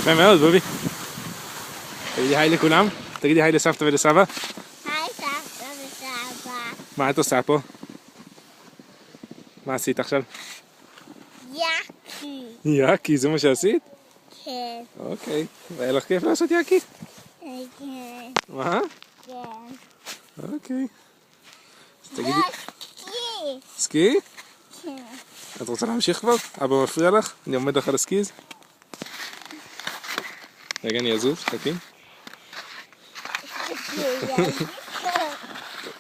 יפה מאוד, בובי. תגידי היי לכולם. תגידי היי לסבתא ולסבא. היי סבתא וסבא. מה את עושה פה? מה עשית עכשיו? יאקי. יאקי, זה מה שעשית? כן. אוקיי. והיה לך כיף לעשות יאקי? כן. מה? כן. אוקיי. אז תגידי... יאקי. סקי? כן. את רוצה להמשיך כבר? אבא מפריע לך? אני עומד לך על הסקיז? רגע, אני אזוז, חכי.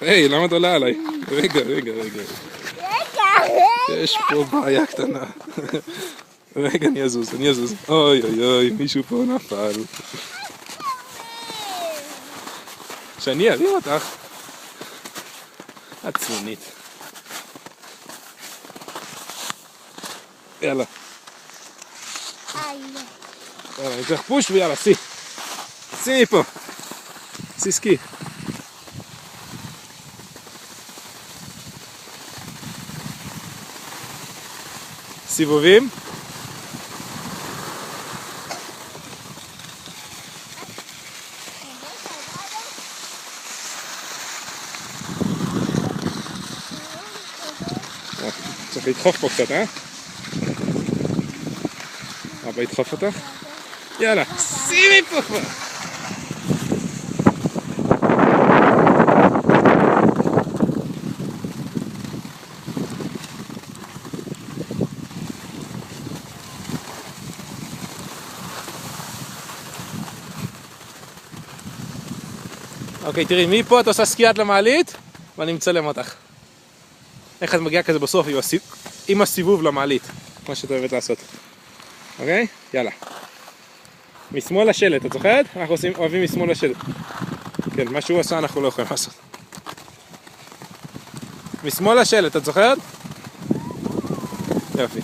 היי, למה את עולה עליי? רגע. רגע. יש פה בעיה קטנה. רגע, אני אזוז. אוי, מישהו פה נפל. שאני ארים אותך. את צנונית. יאללה, אני צריך פוש ויאללה, סי מפה. סי סקי. סיבובים. צריך לדחוף פה קצת, אבא ידחוף אותך? יאללה, שימי פה כבר! אוקיי, תראי, מפה את עושה סקי עד למעלית ואני מצלם אותך. איך את מגיעה כזה בסוף עם הסיבוב למעלית, כמו שאת אוהבת לעשות. אוקיי? יאללה. משמאל לשלט, את זוכרת? אנחנו אוהבים משמאל לשלט. כן, מה שהוא עשה אנחנו לא יכולים לעשות. משמאל לשלט, את זוכרת? יופי.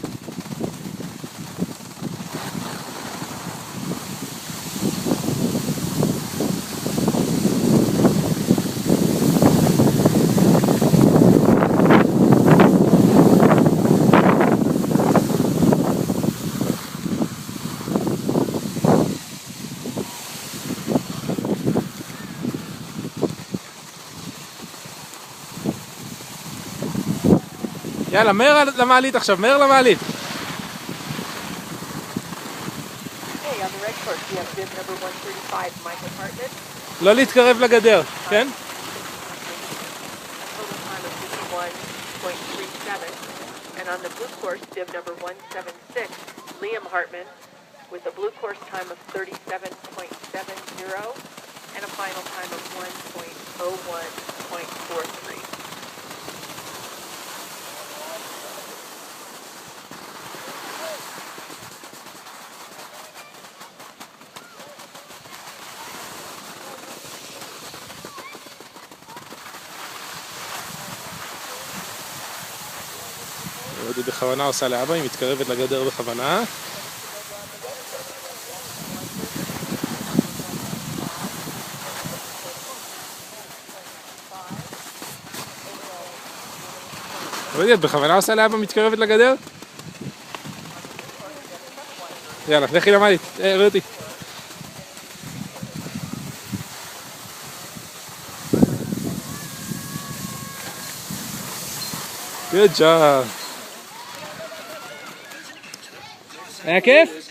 יאללה, מהר למעלית עכשיו, מהר למעלית. לא להתקרב לגדר, כן? And on the blue course, bib number 176, Liam Hartman, with a blue course time of 37.70 and a final time of 1.01.43. היא בכוונה עושה לאבא, היא מתקרבת לגדר בכוונה. את בכוונה עושה לאבא, מתקרבת לגדר? יאללה, לכי למעלית, ראי אותי. Good job. היה כיף?